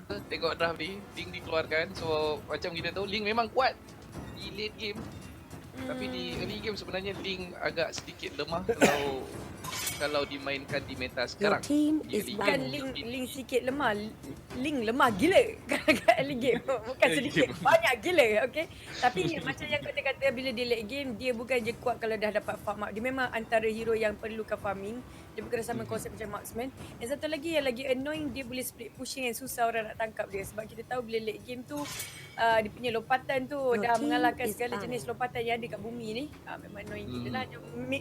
tengok draft ni, Link dikeluarkan. So macam kita tahu Link memang kuat di late game. Tapi di early game sebenarnya Link agak sedikit lemah kalau dimainkan di meta Your sekarang. team Di is early Bukan game running. Link sikit lemah. Link lemah gila kat early game. Bukan Early sedikit, game. banyak gila, okey. Tapi macam yang kata bila dia late game, dia bukan je kuat kalau dah dapat farm up. Dia memang antara hero yang perlukan farming. Dia bukan sama konsep macam marksman. Dan satu lagi yang lagi annoying, dia boleh split pushing yang susah orang nak tangkap dia. Sebab kita tahu bila late game tu, dia punya lompatan tu Your dah team mengalahkan is segala jenis banned. lompatan yang ada kat bumi ni. Memang annoying gila lah.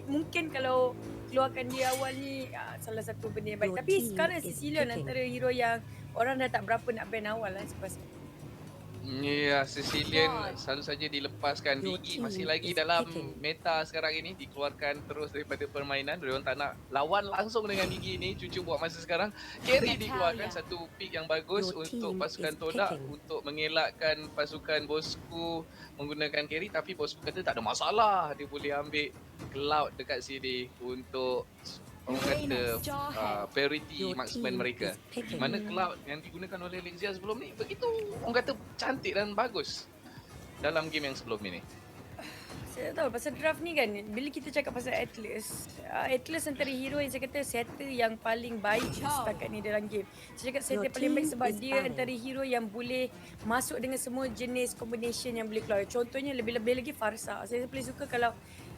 Mungkin kalau keluarkan dia awal ni salah satu benda yang baik. Your Tapi team sekarang is Sicilian picking. antara hero yang orang dah tak berapa nak ban awal lah aku rasa. Ya, Sicilian selalu saja dilepaskan. Your Digi team masih lagi is dalam picking. meta sekarang ini, dikeluarkan terus daripada permainan. Mereka tak nak lawan langsung dengan Digi ni. Cucu buat masa sekarang. Carry dikeluarkan, satu pick yang bagus Your untuk team pasukan is Todak picking. untuk mengelakkan pasukan Bosku menggunakan carry. Tapi Bosku kata tak ada masalah, dia boleh ambil Cloud dekat sini untuk orang kata priority Your marksman team mereka. is picking. Di mana Cloud yang digunakan oleh Lexia sebelum ni begitu orang kata cantik dan bagus dalam game yang sebelum ini. Saya tahu pasal draft ni kan, bila kita cakap pasal Atlas, Atlas antara hero yang saya kata setter yang paling baik setakat ni dalam game. Saya cakap setter Your paling baik team sebab is dia banned. antara hero yang boleh masuk dengan semua jenis combination yang boleh keluar. Contohnya lebih-lebih lagi Farsa. Saya paling suka kalau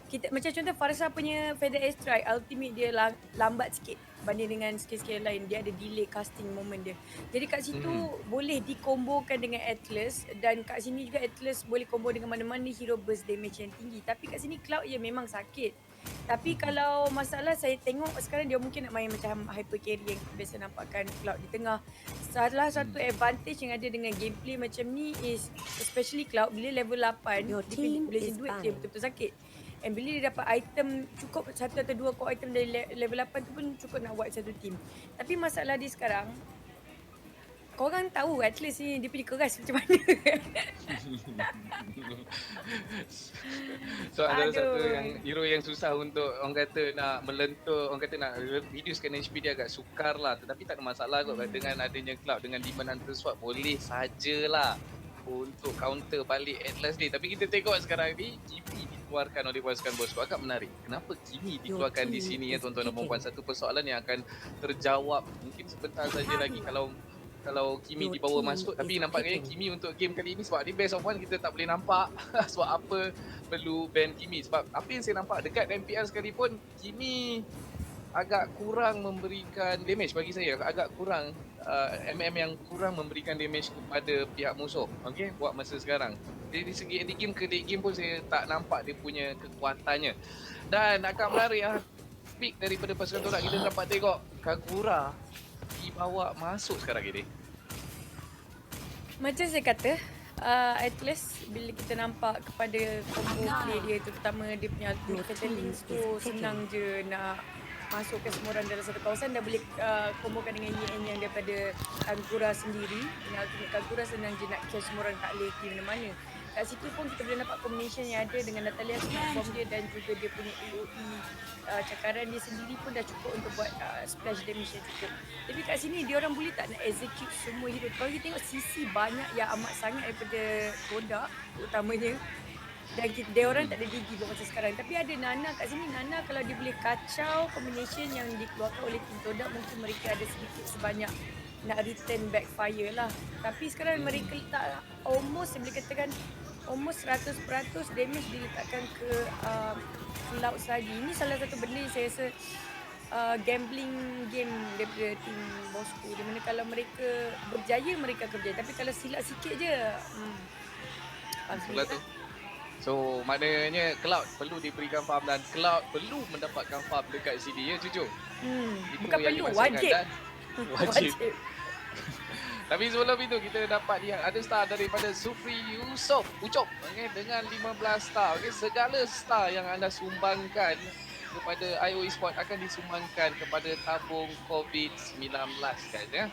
kita macam contoh Farsa punya Feather Air Strike ultimate dia lambat sikit banding dengan skill-skill lain. Dia ada delay casting moment dia. Jadi kat situ boleh dikombokan dengan Atlas, dan kat sini juga Atlas boleh combo dengan mana-mana hero burst damage yang tinggi. Tapi kat sini Cloud ya memang sakit. Tapi kalau masalah saya tengok sekarang dia mungkin nak main macam hyper carry yang kita biasa nampakkan Cloud di tengah. Salah satu advantage yang ada dengan gameplay macam ni is especially Cloud bila level 8 Your dia team boleh is duit dia banned. betul-betul sakit. And bila dia dapat item cukup satu atau dua core item dari level 8 tu pun cukup nak wipe satu team. Tapi masalah dia sekarang, korang tahu Atlas ni dia punya keras macam mana. So ada satu Aduh. yang hero yang susah untuk orang kata nak melentur, orang kata nak reducekan HP dia agak sukar lah. Tetapi tak ada masalah kot dengan adanya Cloud, dengan Demon Hunter Sword boleh sajalah untuk counter balik Atlas ni. Tapi kita tengok sekarang ni Kimi dikeluarkan oleh pasukan Bosku. Agak menarik. Kenapa Kimi dikeluarkan di sini ya tuan-tuan dan puan-puan? Satu persoalan yang akan terjawab mungkin sebentar saja lagi kalau Kimi dibawa masuk. Tapi nampaknya Kimi untuk game kali ini sebab di best of one kita tak boleh nampak sebab apa perlu ban Kimi. Sebab apa yang saya nampak dekat MPL sekalipun Kimi agak kurang memberikan damage bagi saya. Agak kurang MM yang kurang memberikan damage kepada pihak musuh. Okey, buat masa sekarang. Dari segi early game ke late game pun saya tak nampak dia punya kekuatannya. Dan agak menarik pick daripada pasukan Todak kita dapat tengok Kagura dibawa masuk sekarang ini. Macam saya kata, Atlas bila kita nampak kepada combo play dia, terutama dia punya ultimate Fatal Links tu senang je nak masukkan semua orang dalam satu kawasan, dah boleh kombokan dengan YN yang daripada Kagura sendiri. Dengan ultimate Kagura senang je nak catch semua orang, tak boleh pergi mana-mana. Kat situ pun kita boleh nampak combination yang ada dengan Natalia bomb dia dan juga dia punya AOE cakaran dia sendiri pun dah cukup untuk buat splash damage yang cukup. Tapi kat sini dia orang boleh tak nak execute semua hero. Kalau kita tengok sisi banyak yang amat sangat daripada Todak utamanya, dan dia orang tak ada digi buat macam sekarang. Tapi ada Nana kat sini. Nana kalau dia boleh kacau combination yang dikeluarkan oleh tim Todak, mungkin mereka ada sedikit sebanyak nak return backfire lah. Tapi sekarang mereka letak almost, saya boleh katakan almost 100% damage diletakkan ke Cloud lagi. Ini salah satu benda yang saya rasa gambling game daripada tim Bosku. Di mana kalau mereka berjaya, mereka kerja. Tapi kalau silap sikit je, Itulah tu. So maknanya Cloud perlu diberikan farm dan Cloud perlu mendapatkan farm dekat sini ya Cucu. Bukan perlu, wajib. Wajib. Tapi sebelum itu kita dapat lihat ada star daripada Supri Ucop dengan 15 star. Segala star yang anda sumbangkan kepada IO Esports akan disumbangkan kepada tabung COVID-19 guys ya.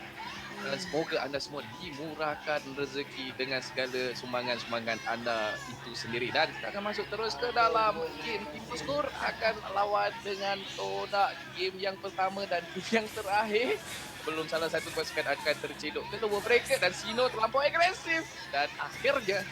Dan semoga anda semua dimurahkan rezeki dengan segala sumbangan-sumbangan anda itu sendiri. Dan kita akan masuk terus ke dalam game. Tim Boskur akan lawan dengan Todak. Game yang pertama dan game yang terakhir. Sebelum salah satu pasukan akan tercedok ke lower bracket dan Sino terlampau agresif. Dan akhirnya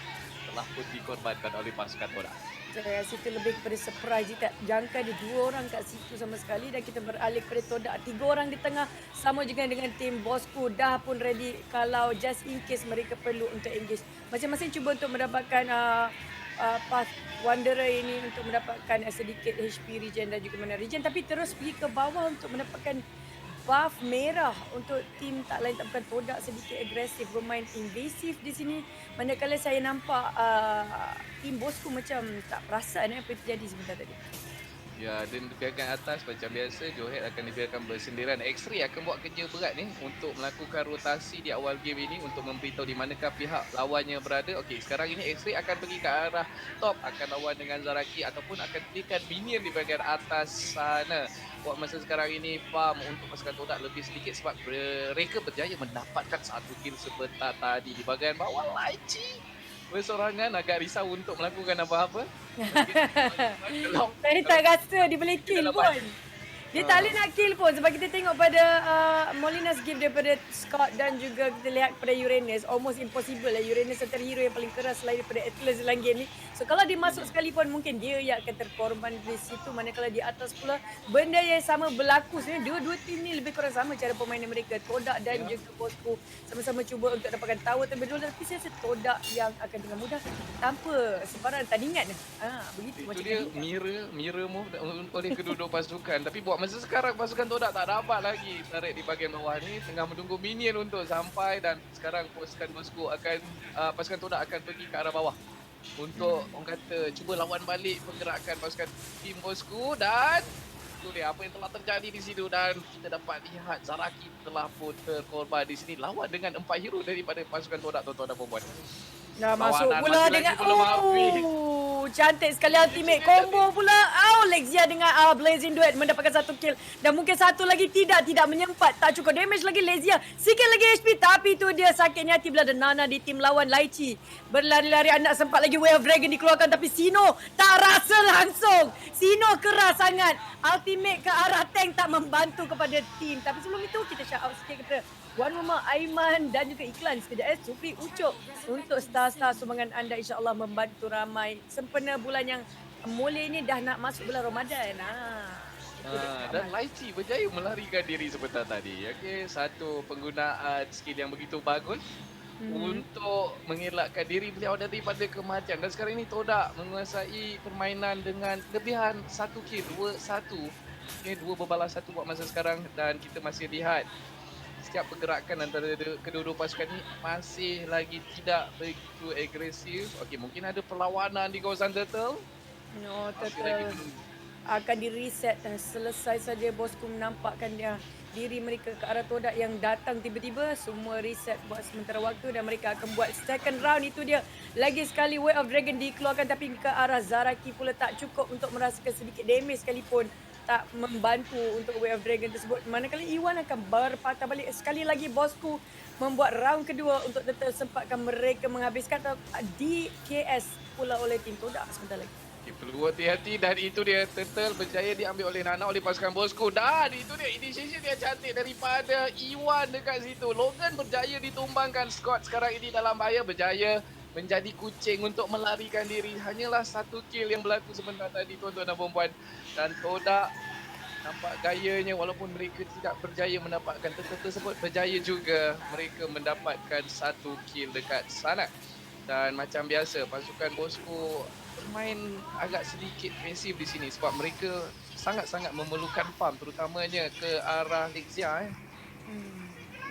telah pun dikorbankan oleh pasukan Todak. Saya rasa itu lebih kepada surprise. Dia tak jangka ada 2 orang kat situ sama sekali dan kita beralih kepada Todak. 3 orang di tengah sama juga dengan tim Bosku. Dah pun ready kalau just in case mereka perlu untuk engage. Masing-masing cuba untuk mendapatkan path Wanderer ini untuk mendapatkan sedikit HP regen dan juga mana regen. Tapi terus pergi ke bawah untuk mendapatkan buff merah untuk tim tak lain tak bukan Todak sedikit agresif bermain invasif di sini. Manakala saya nampak tim Bosku macam tak perasan apa yang terjadi sebentar tadi. Ya, dan dibiarkan atas macam biasa, Johet akan dibiarkan bersendirian. X-Ray akan buat kerja berat ni untuk melakukan rotasi di awal game ini untuk memberitahu di manakah pihak lawannya berada. Okey, sekarang ini X-Ray akan pergi ke arah top, akan lawan dengan Zaraki ataupun akan berikan minion di bahagian atas sana. Buat masa sekarang ini, farm untuk pasukan Todak lebih sedikit sebab mereka berjaya mendapatkan satu kill sebentar tadi. Di bahagian bawah, Laichi bersorangan, agak risau untuk melakukan apa-apa. Saya tak rasa dia boleh kill pun. Dia tak boleh nak kill pun sebab kita tengok pada Molina's gift daripada Scott dan juga kita lihat pada Uranus. Almost impossible lah. Uranus antara hero yang paling keras selain daripada Atlas dalam game ni. So kalau dia masuk sekalipun mungkin dia yang akan terkorban di situ. Manakala di atas pula benda yang sama berlaku. Sebenarnya dua-dua tim ni lebih kurang sama cara permainan mereka. Todak dan juga Bosku sama-sama cuba untuk dapatkan tower terlebih dahulu. Tapi saya rasa Todak yang akan dengan mudah tanpa sebarang tandingan. Begitu Itu macam dia tandingan. mirror move oleh kedua-dua pasukan. Tapi buat masa sekarang pasukan Todak tak dapat lagi tarik di bahagian bawah ni, tengah menunggu minion untuk sampai dan sekarang pasukan Bosku akan pasukan Todak akan pergi ke arah bawah untuk orang kata cuba lawan balik pergerakan pasukan tim Bosku. Dan itu dia apa yang telah terjadi di situ dan kita dapat lihat Zaraki telah pun terkorban di sini lawan dengan 4 hero daripada pasukan Todak, tuan-tuan dan puan-puan. Dah masuk Perlawanan pula lagi-lagi dengan belum habis. cantik sekali ultimate combo pula. Lexia dengan Blazing Duet mendapatkan satu kill dan mungkin satu lagi tidak menyempat, tak cukup damage lagi Lexia. Sikit lagi HP tapi tu dia sakitnya hati bila ada Nana di tim lawan. Laichi berlari-lari anak sempat lagi Way of Dragon dikeluarkan tapi Sino tak rasa langsung. Sino keras sangat. Ultimate ke arah tank tak membantu kepada tim. Tapi sebelum itu kita shout out sikit kepada Wan Mama, Aiman dan juga iklan sekejap Supri Ucok untuk star-star sumbangan anda insya-Allah membantu ramai sempena bulan yang mulia ini dah nak masuk bulan Ramadan. Dan Laichi berjaya melarikan diri sebentar tadi. Okey, satu penggunaan skill yang begitu bagus untuk mengelakkan diri beliau daripada kematian. Dan sekarang ini Todak menguasai permainan dengan kelebihan 1 kill, 2-1. Okay, 2 berbalas 1 buat masa sekarang dan kita masih lihat setiap pergerakan antara kedua-dua pasukan ni masih lagi tidak begitu agresif. Okey, mungkin ada perlawanan di kawasan Turtle. Turtle akan di-reset dan selesai saja Bosku menampakkan dia diri mereka ke arah Todak yang datang tiba-tiba. Semua reset buat sementara waktu dan mereka akan buat second round. Itu dia lagi sekali Way of Dragon dikeluarkan tapi ke arah Zaraki pula tak cukup untuk merasakan sedikit damage sekalipun. Tak membantu untuk Way of Dragon tersebut. Manakala Iwan akan berpatah balik sekali lagi. Bosku membuat round kedua untuk tetap sempatkan mereka menghabiskan di KS pula oleh tim Todak sebentar lagi. Perlu hati-hati dan itu dia Turtle berjaya diambil oleh Nana oleh pasukan Bosku. Dan itu dia initiation dia cantik daripada Iwan dekat situ. Logan berjaya ditumbangkan. Scott sekarang ini dalam bahaya, berjaya menjadi kucing untuk melarikan diri. Hanyalah 1 kill yang berlaku sebentar tadi tuan-tuan dan puan-puan. Dan Todak nampak gayanya walaupun mereka tidak berjaya mendapatkan Turtle tersebut, berjaya juga mereka mendapatkan 1 kill dekat sana. Dan macam biasa pasukan Bosku bermain agak sedikit pasif di sini sebab mereka sangat-sangat memerlukan farm terutamanya ke arah Lexia.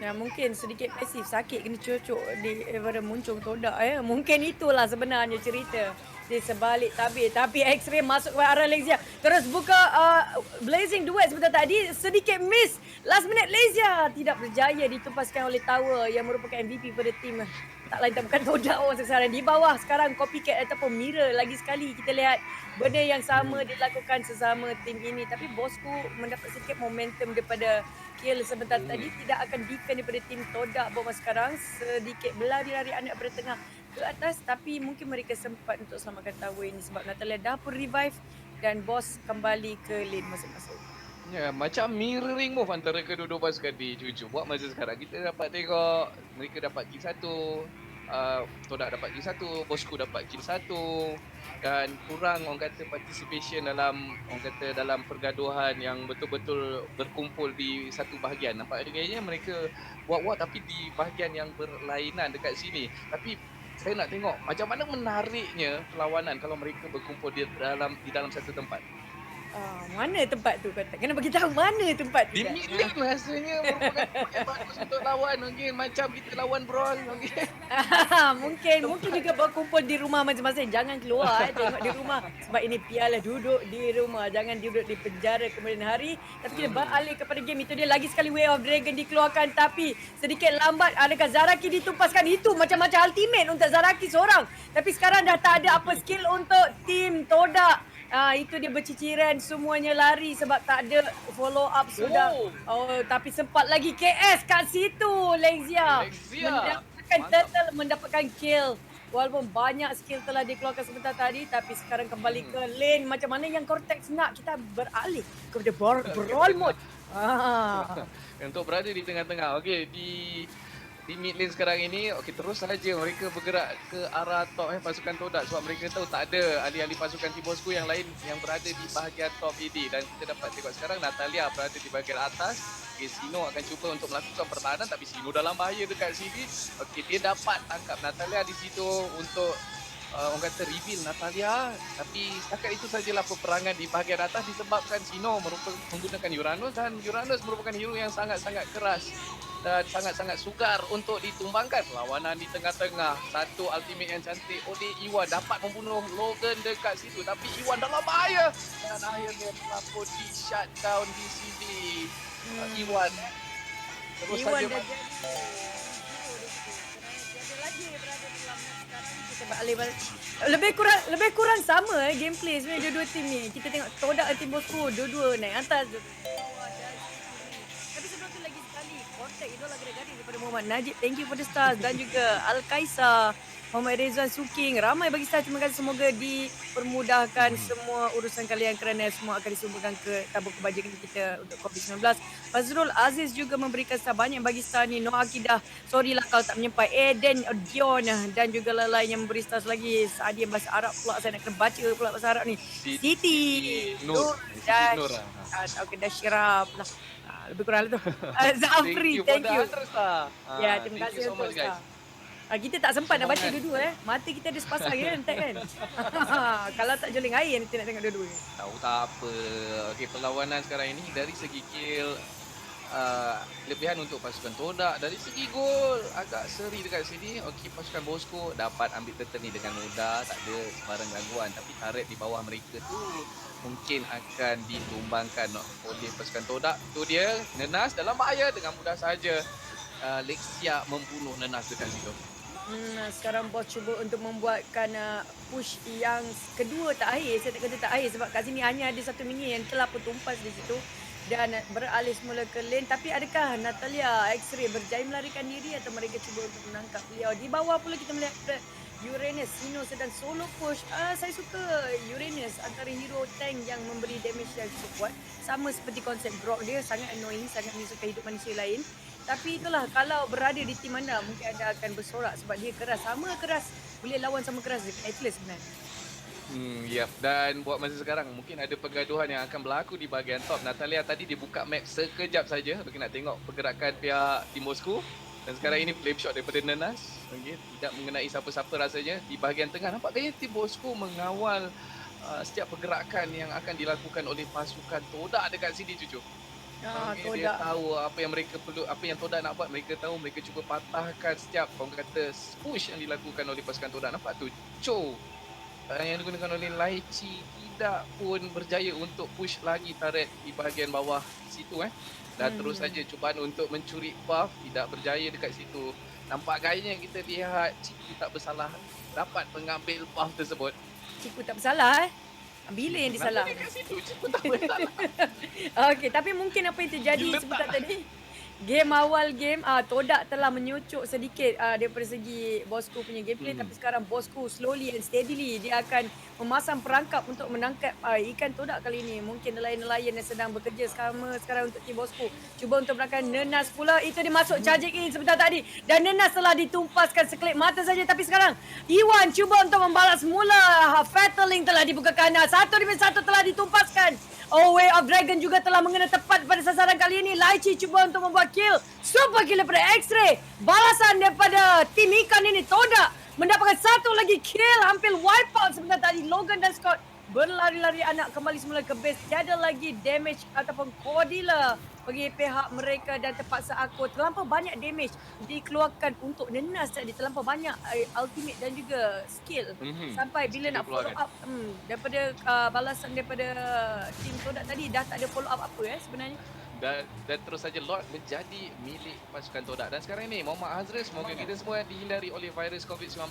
Ya, mungkin sedikit pasif, sakit kena cocok daripada muncung Todak. Mungkin itulah sebenarnya cerita di sebalik tabir. Tapi X-Ray masuk ke arah Lexia. Terus buka Blazing Duet sebentar tadi. Sedikit miss. Last minute Lexia tidak berjaya ditupaskan oleh Tower yang merupakan MVP pada tim. Tak lain tak bukan Todak orang sekarang. Di bawah sekarang copycat ataupun mirror lagi sekali. Kita lihat benda yang sama dilakukan sesama tim ini. Tapi Bosku mendapat sedikit momentum daripada kill sebentar tadi. Tidak akan defend menyebabkan daripada tim Todak bawah sekarang sedikit berlari-lari anak daripada tengah ke atas, tapi mungkin mereka sempat untuk selamatkan tower ini sebab Natalia dah pun revive dan bos kembali ke lane masing-masing. Ya, macam mirroring move antara kedua-dua pasukan di Cucu. Buat masa sekarang kita dapat tengok mereka dapat kill 1, Todak dapat kill 1, Bosku dapat kill 1 dan kurang orang kata participation dalam orang kata dalam pergaduhan yang betul-betul berkumpul di satu bahagian. Nampak kayaknya mereka buat-buat tapi di bahagian yang berlainan dekat sini. Tapi saya nak tengok macam mana menariknya perlawanan kalau mereka berkumpul di dalam satu tempat. Mana tempat tu kata? Kena bagi tahu mana tempat tu. Di Kak? mid lane rasanya merupakan tempat yang bagus untuk lawan mungkin macam kita lawan brawl mungkin. Mungkin juga berkumpul di rumah masing-masing. Jangan keluar tengok di rumah. Sebab ini piala duduk di rumah. Jangan duduk di penjara kemudian hari. Tapi kita beralih kepada game itu. Dia lagi sekali Way of Dragon dikeluarkan. Tapi sedikit lambat. Adakah Zaraki ditumpaskan? Itu macam-macam ultimate untuk Zaraki seorang. Tapi sekarang dah tak ada apa skill untuk tim Todak. Itu dia berciciran semuanya lari sebab tak ada follow up sudah. Tapi sempat lagi KS kat situ Lexia. Mendapatkan kill. Walaupun banyak skill telah dikeluarkan sebentar tadi tapi sekarang kembali ke lane. Macam mana yang Cortex nak? Kita beralih kepada brawl mode. Untuk berada di tengah-tengah. Okey, di mid lane sekarang ini, okey terus saja mereka bergerak ke arah top pasukan Todak sebab mereka tahu tak ada ahli-ahli pasukan tim Bosku yang lain yang berada di bahagian top AD dan kita dapat tengok sekarang Natalia berada di bahagian atas. Okey, Sino akan cuba untuk melakukan pertahanan tapi Sino dalam bahaya dekat sini. Okey, dia dapat tangkap Natalia di situ untuk orang kata reveal Natalia, tapi setakat itu sajalah peperangan di bahagian atas disebabkan Sino menggunakan Uranus dan Uranus merupakan hero yang sangat-sangat keras dan sangat-sangat sukar untuk ditumbangkan. Perlawanan di tengah-tengah, satu ultimate yang cantik oleh Iwan dapat membunuh Logan dekat situ tapi Iwan dalam bahaya dan akhirnya terlampau di shutdown di sini. Iwan terus saja lebih kurang sama gameplay sebenarnya dua-dua tim ni. Kita tengok Todak dan tim Bosku dua-dua naik atas. Tapi sebelum tu lagi sekali kontak idola gadis daripada Muhammad Najib, thank you for the stars, dan juga Al-Kaisar, Muhammad Rezwan Suking, ramai bagi stars. Terima kasih, semoga dipermudahkan semua urusan kalian kerana semua akan disumbangkan ke tabung kebajikan kita untuk COVID-19. Fazrul Aziz juga memberikan star banyak bagi star ni. Noah Akidah, sorry lah kalau tak menyempai. Eden Dion dan juga lain yang memberi stars lagi. Saadi yang bahasa Arab pula, saya nak kena baca pula bahasa Arab ni. Siti Nur dan Dashira pula. Lebih kurang lah tu. Zafri, thank you. Ya, terima kasih untuk star. Kita tak sempat nak baca dua-dua Mata kita ada sepasang kan, tak kan? Kalau tak juling air nanti nak tengok dua-dua. Tahu tak apa. Okey, perlawanan sekarang ini dari segi kill lebihan untuk pasukan Todak. Dari segi gol agak seri dekat sini. Okey, pasukan Bosco dapat ambil turtle ni dengan mudah, tak ada sebarang gangguan. Tapi turret di bawah mereka tu mungkin akan ditumbangkan oleh pasukan Todak. Tu dia, Nenas dalam bahaya dengan mudah saja. Lexia membunuh Nenas dekat situ. Sekarang bos cuba untuk membuatkan push yang kedua tak akhir. Saya tak kata tak akhir sebab kat sini hanya ada satu mini yang telah pun tumpas di situ dan beralih semula ke lane. Tapi adakah Natalia X-Ray berjaya melarikan diri atau mereka cuba untuk menangkap beliau? Di bawah pula kita melihat Uranus, Sino sedang solo push. Saya suka Uranus, antara hero tank yang memberi damage yang cukup kuat. Sama seperti konsep Grok dia, sangat annoying, sangat menyukai hidup manusia lain. Tapi itulah, kalau berada di tim anda, mungkin anda akan bersorak sebab dia keras. Sama keras, boleh lawan sama keras dengan Atlas sebenarnya. Yep. Dan buat masa sekarang, mungkin ada pergaduhan yang akan berlaku di bahagian top. Natalia tadi dia buka map sekejap saja bagi nak tengok pergerakan pihak tim Bosku. Dan sekarang ini flame shot daripada Nenas. Okay. Tidak mengenai siapa-siapa rasanya. Di bahagian tengah, nampak gaya tim Bosku mengawal setiap pergerakan yang akan dilakukan oleh pasukan Todak dekat sini, Cucu. Dia tahu apa yang mereka perlu, apa yang Todak nak buat. Mereka tahu, mereka cuba patahkan setiap orang kata push yang dilakukan oleh pasukan Todak. Nampak tu Cho yang digunakan oleh Laichi tidak pun berjaya untuk push lagi turret di bahagian bawah situ dan terus saja cubaan untuk mencuri buff tidak berjaya dekat situ. Nampak gayanya kita lihat Ciku tak bersalah dapat mengambil buff tersebut. Ciku tak bersalah Bila yang disalah? Ciku tak bersalah. Okey, tapi mungkin apa yang terjadi sebentar tadi, Game awal game, Todak telah menyucuk sedikit daripada segi Bosku punya gameplay, Mhm. tapi sekarang Bosku slowly and steadily dia akan memasang perangkap untuk menangkap ikan Todak kali ini. Mungkin nelayan-nelayan yang sedang bekerja sekarang untuk tim Bosku cuba untuk menangkap Nenas pula. Itu dia masuk charging in sebentar tadi dan Nenas telah ditumpaskan sekelip mata saja, tapi sekarang Iwan cuba untuk membalas mula. Fatal Link telah dibukakan. Satu demi satu telah ditumpaskan. Oh, Way of Dragon juga telah mengena tepat pada sasaran kali ini. Lychee cuba untuk membuat kill. Super kill daripada X-Ray. Balasan daripada tim ikan ini. Todak mendapatkan satu lagi kill. Hampir wipe out sebentar tadi. Logan dan Scott berlari-lari anak kembali semula ke base. Tiada lagi damage ataupun Cordilla bagi pihak mereka dan terpaksa aku. Terlampau banyak damage dikeluarkan untuk Nenas tadi. Terlampau banyak ultimate dan juga skill. Mhm. Sampai bila Skill nak follow dikeluarkan. up daripada balasan daripada tim Todak tadi dah tak ada follow up apa sebenarnya. Dan terus saja Lord menjadi milik pasukan Todak. Dan sekarang ini Muhammad Hazrul, semoga kita semua dihindari oleh virus COVID-19.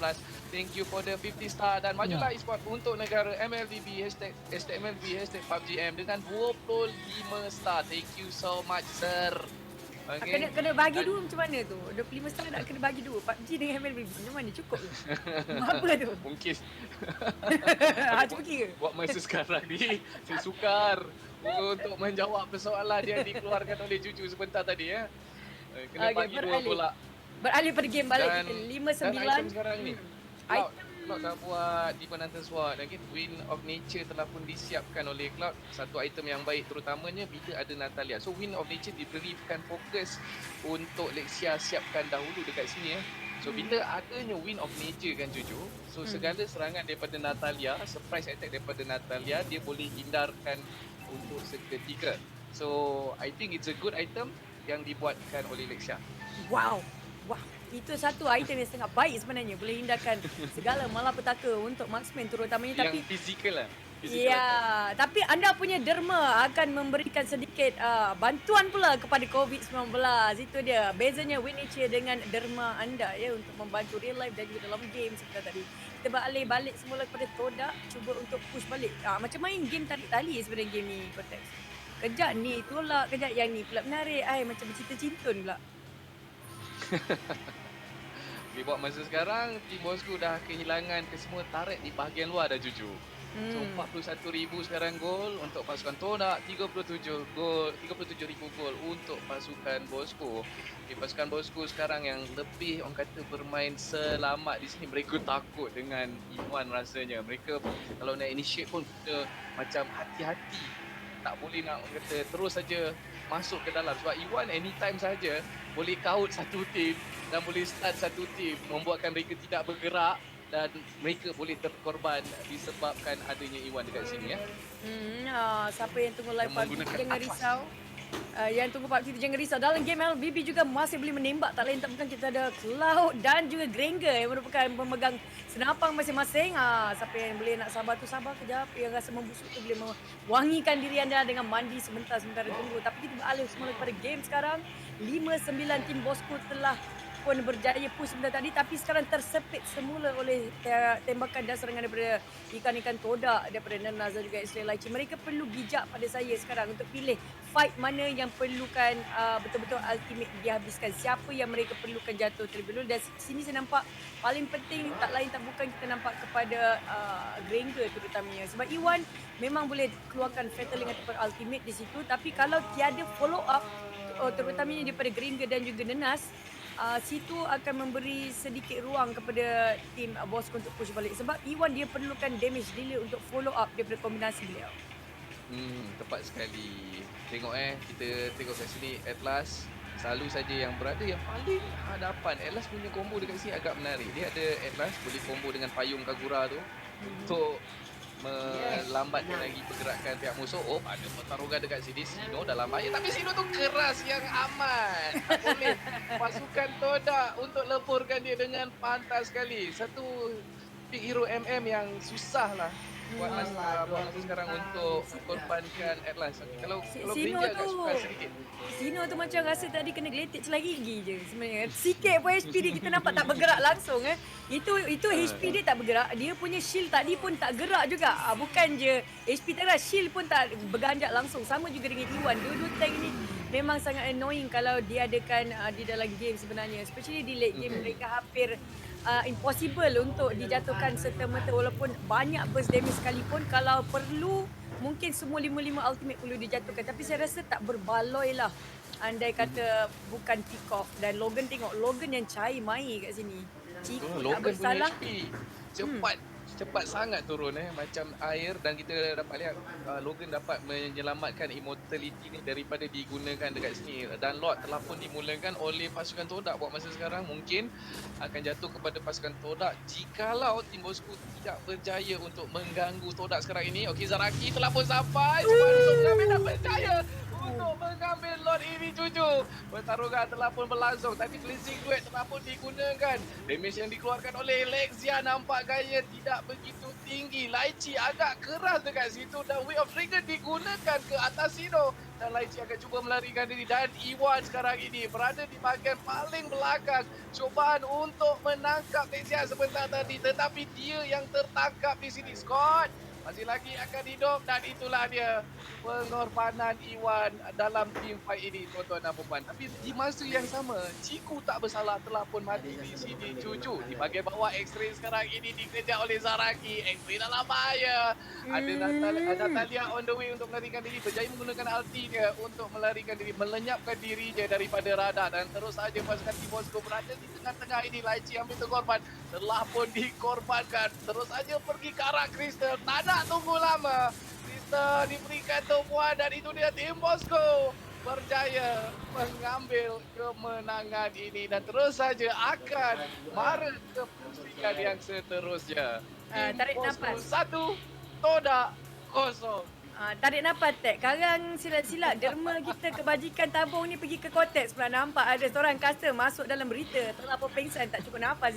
Thank you for the 50 star dan majulah eSport untuk negara MLBB #MLB #PUBGM dengan 25 star. Thank you so much sir. Okay. Kena bagi dua macam mana tu? 25 star nak kena bagi dua. PUBG dengan MLB macam mana? Cukup ke? Apa tu? Mungkin Cuba kira. buat masa sekarang ni saya sukar untuk menjawab persoalan yang dikeluarkan oleh Juju sebentar tadi ya. Kena bagi dua pula. Beralih pada game balik Dan kita. 5-9. item sekarang ni Cloud, Item. Cloud dah buat Demon Hunter Sword. Dan Wind of Nature telah pun disiapkan oleh Cloud. Satu item yang baik terutamanya bila ada Natalia. So Wind of Nature diberikan fokus untuk Lexia siapkan dahulu dekat sini ya. So bila adanya Wind of Nature kan Jojo, so segala serangan daripada Natalia, surprise attack daripada Natalia, dia boleh hindarkan untuk seketika. So I think it's a good item yang dibuatkan oleh Lexia. Wow. Wah, itu satu item yang sangat baik sebenarnya. Boleh hindarkan segala malapetaka untuk marksman terutamanya. Yang Tapi fizikal lah. ya, tapi anda punya derma akan memberikan sedikit bantuan pula kepada COVID-19. Itu dia bezanya Winicia dengan derma anda ya untuk membantu real life dan juga dalam game seperti tadi. Kita balik semula kepada Todak, cuba untuk push balik. Macam main game tarik tali sebenarnya game ni, Cortex. Kejap ni tolak, kejap yang ni pula menarik. Macam bercinta cintun pula. Dia buat masa sekarang, tim Bosku dah kehilangan kesemua tarik di bahagian luar dah Juju. So 41,000 sekarang gol untuk pasukan Todak, 37,000 gol untuk pasukan Bosku. Pasukan Bosku sekarang yang lebih orang kata bermain selamat di sini. Mereka takut dengan Iwan rasanya. Mereka kalau nak initiate pun kita macam hati-hati. Tak boleh nak orang kata terus saja masuk ke dalam sebab Iwan anytime saja boleh kaut satu tim dan boleh start satu tim, membuatkan mereka tidak bergerak dan mereka boleh terkorban disebabkan adanya Iwan dekat sini ya. Siapa yang tunggu live Yang PUBG menggunakan jangan Atlas. risau. Yang tunggu PUBG tu jangan risau. Dalam game LBB juga masih boleh menembak. Tak lain tak bukan kita ada Cloud dan juga Granger yang merupakan pemegang senapang masing-masing. Siapa yang boleh nak sabar tu sabar kejap. Yang rasa membusuk tu boleh mewangikan diri anda dengan mandi sebentar tunggu. Tapi kita beralih semula kepada game sekarang. 5-9 tim Bosku telah pun berjaya push sebentar tadi, tapi sekarang tersepit semula oleh tembakan dan serangan daripada ikan-ikan Todak, daripada Nenas dan juga X-Ray Lychee. Mereka perlu bijak pada saya sekarang untuk pilih fight mana yang perlukan betul-betul ultimate dihabiskan. Siapa yang mereka perlukan jatuh terlebih dahulu. Dan sini saya nampak paling penting tak lain tak bukan kita nampak kepada Granger terutamanya. Sebab Iwan memang boleh keluarkan Fatal Link ataupun ultimate di situ, tapi kalau tiada follow up terutamanya daripada Granger dan juga Nenas, situ akan memberi sedikit ruang kepada tim Bosku untuk push balik. Sebab Iwan dia perlukan damage dealer untuk follow up daripada kombinasi beliau. Tepat sekali. Tengok kita tengok kat sini Atlas selalu saja yang berada yang paling hadapan. Atlas punya combo dekat sini agak menarik. Dia ada Atlas boleh combo dengan payung Kagura tu untuk melambatkan lagi pergerakan pihak musuh. Ada pertarungan dekat sini. Sino dalam bahaya, tapi Sino tu keras yang aman. Tak boleh pasukan Todak untuk leburkan dia dengan pantas sekali. Satu big hero MM yang susah lah buat masa sekarang untuk korbankan Atlas. Kalau Sino Granger agak tu sukar sedikit. Sino tu macam rasa tadi kena geletek celah gigi je sebenarnya. Sikit pun HP dia kita nampak tak bergerak langsung Itu HP dia tak bergerak. Dia punya shield tadi pun tak gerak juga. Bukan je HP tak gerak, shield pun tak berganjak langsung. Sama juga dengan Iwan. Dua-dua tank ni memang sangat annoying kalau diadakan di dalam game sebenarnya. Especially di late game Mhm. mereka hampir impossible untuk dijatuhkan serta-merta walaupun banyak burst damage sekalipun kalau perlu mungkin semua 5-5 ultimate perlu dijatuhkan tapi saya rasa tak berbaloi lah andai Mhm. kata bukan pick off dan Logan tengok Logan yang cair mai kat sini. Betul, Ciku tak Logan punya bersalah. HP Hmm. cepat cepat sangat turun macam air dan kita dapat lihat Logan dapat menyelamatkan immortality ni daripada digunakan dekat sini dan Lord telah pun dimulakan oleh pasukan Todak buat masa sekarang mungkin akan jatuh kepada pasukan Todak jikalau tim bosku tidak berjaya untuk mengganggu Todak sekarang ini. Okey, Zaraki telah pun sampai cuba untuk mengambil dan berjaya untuk mengambil Lord ini cucu. Pertarungan telah pun berlangsung tapi cleansing duet telah pun digunakan. Damage yang dikeluarkan oleh Lexia nampak gaya tidak begitu tinggi. Laichi agak keras dekat situ dan Way of Dragon digunakan ke atas Sino. Dan Laichi akan cuba melarikan diri dan Iwan sekarang ini berada di bahagian paling belakang. Cubaan untuk menangkap Lexia sebentar tadi tetapi dia yang tertangkap di sini. Scott masih lagi akan hidup dan itulah dia pengorbanan Iwan dalam team fight ini tuan-tuan dan puan. Tapi di masa yang sama, Ciku tak bersalah telah pun mati di sini cucu. Di bahagian bawah X-Ray sekarang ini dikejar oleh Zaraki. X-Ray dalam bahaya. Ada Hmm. Natalia on the way untuk melarikan diri. Berjaya menggunakan ulti dia untuk melarikan diri. Melenyapkan diri dia daripada radar. Dan terus saja pasukan Team Bosco berada di tengah-tengah ini. Laichi ambil korban. Telah pun dikorbankan. Terus saja pergi ke arah Crystal. Tak nak tunggu lama. Krista diberikan tumpuan dan itu dia tim Bosco berjaya mengambil kemenangan ini dan terus saja akan mara ke pusingan yang seterusnya. Tim Tarik Bosco nafas. 1, Todak 0. Tarik nafas Tek. Sekarang silat-silat derma kita kebajikan tabung ni pergi ke Cortex pula nampak ada seorang caster masuk dalam berita telah pun pengsan tak cukup nafas.